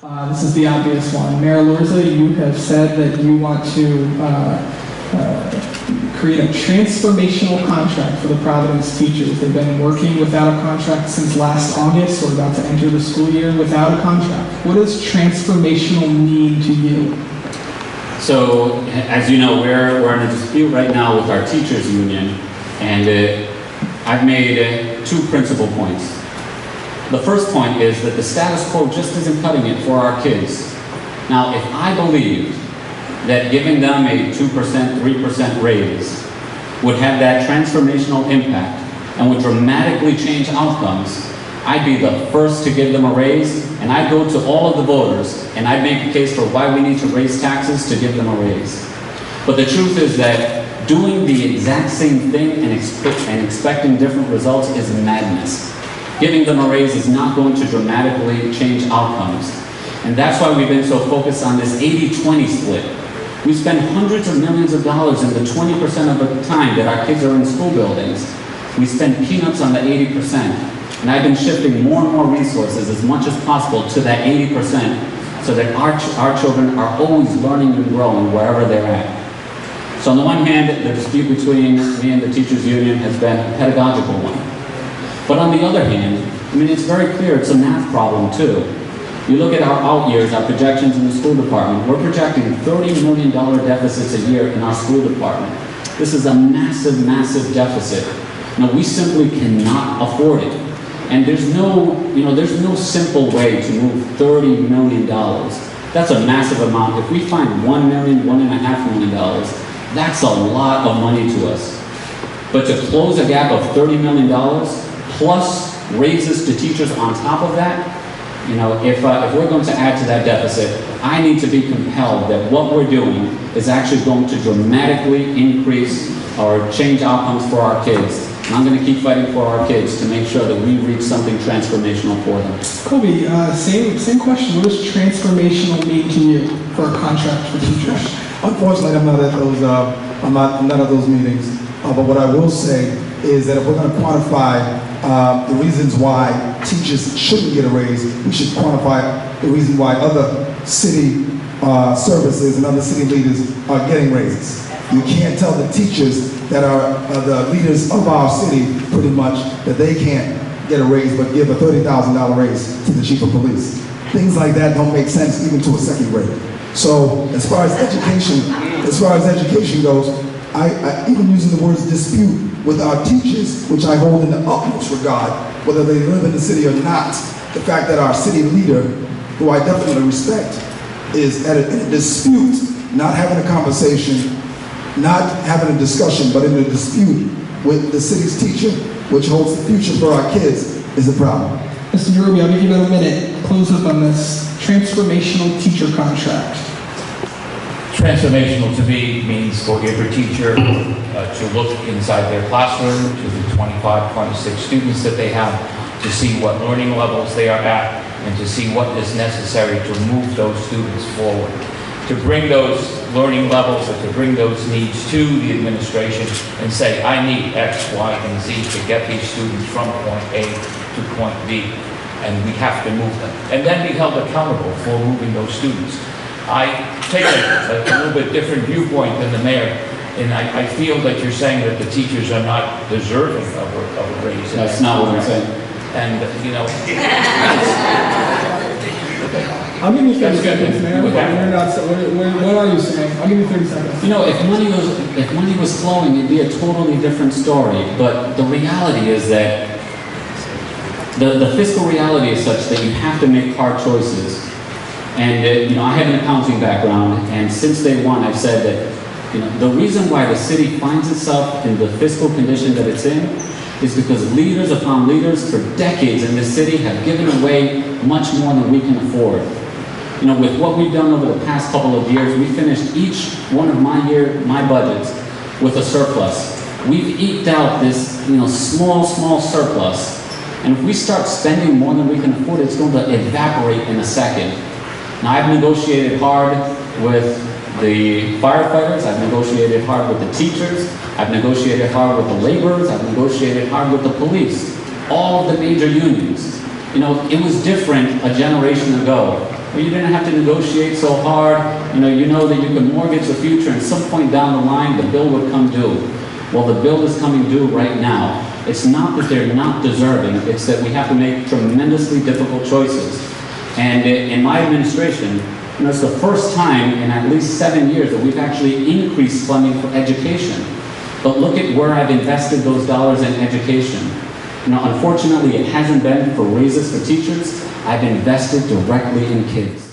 This is the obvious one. Mayor Lorza, you have said that you want to create a transformational contract for the Providence teachers. They've been working without a contract since last August, or about to enter the school year without a contract. What does transformational mean to you? So, as you know, we're in a dispute right now with our teachers union, and I've made two principal points. The first point is that the status quo just isn't cutting it for our kids. Now, if I believed that giving them a 2%, 3% raise would have that transformational impact and would dramatically change outcomes, I'd be the first to give them a raise, and I'd go to all of the voters and I'd make a case for why we need to raise taxes to give them a raise. But the truth is that doing the exact same thing and expecting different results is madness. Giving them a raise is not going to dramatically change outcomes. And that's why we've been so focused on this 80-20 split. We spend hundreds of millions of dollars in the 20% of the time that our kids are in school buildings. We spend peanuts on the 80%. And I've been shifting more and more resources as much as possible to that 80% so that our children are always learning and growing wherever they're at. So on the one hand, the dispute between me and the teachers union has been a pedagogical one. But on the other hand, I mean, it's very clear it's a math problem too. You look at our out years, our projections in the school department, we're projecting $30 million deficits a year in our school department. This is a massive, massive deficit. Now, we simply cannot afford it. And there's no simple way to move $30 million. That's a massive amount. If we find $1 million, $1.5 million, that's a lot of money to us. But to close a gap of $30 million, plus raises to teachers on top of that, if we're going to add to that deficit, I need to be compelled that what we're doing is actually going to dramatically increase or change outcomes for our kids. And I'm going to keep fighting for our kids to make sure that we reach something transformational for them. Kobe, same question. What does transformational mean to you for a contract for teachers? Unfortunately, I'm not at those meetings. But what I will say is that if we're going to quantify the reasons why teachers shouldn't get a raise, we should quantify the reason why other city services and other city leaders are getting raises. You can't tell the teachers that are the leaders of our city pretty much that they can't get a raise but give a $30,000 raise to the chief of police. Things like that don't make sense even to a second grader. So as far as education goes, I even using the words dispute with our teachers, which I hold in the utmost regard, whether they live in the city or not. The fact that our city leader, who I definitely respect, is in a dispute, not having a conversation, not having a discussion, but in a dispute with the city's teacher, which holds the future for our kids, is a problem. Mr. Ruby, I'll give you about a minute. Close up on this transformational teacher contract. Transformational to me means for every teacher to look inside their classroom, to the 25, 26 students that they have, to see what learning levels they are at, and to see what is necessary to move those students forward. To bring those learning levels or to bring those needs to the administration and say, I need X, Y, and Z to get these students from point A to point B, and we have to move them. And then be held accountable for moving those students. I take a little bit different viewpoint than the mayor, and I feel that you're saying that the teachers are not deserving of a raise. That's not what I'm saying. And, I'll give you 30 seconds, Mayor. What are you saying? I'll give you 30 seconds. If money was flowing, it'd be a totally different story. But the reality is that the fiscal reality is such that you have to make hard choices. And I have an accounting background, and since day one, I've said that the reason why the city finds itself in the fiscal condition that it's in is because leaders upon leaders for decades in this city have given away much more than we can afford. With what we've done over the past couple of years, we finished each one of my budgets with a surplus. We've eked out this small surplus, and if we start spending more than we can afford, it's going to evaporate in a second. Now, I've negotiated hard with the firefighters, I've negotiated hard with the teachers, I've negotiated hard with the laborers, I've negotiated hard with the police, all of the major unions. It was different a generation ago where you didn't have to negotiate so hard. You know that you can mortgage the future, and some point down the line, the bill would come due. Well, the bill is coming due right now. It's not that they're not deserving, it's that we have to make tremendously difficult choices. And in my administration, it's the first time in at least 7 years that we've actually increased funding for education. But look at where I've invested those dollars in education. Unfortunately, it hasn't been for raises for teachers. I've invested directly in kids.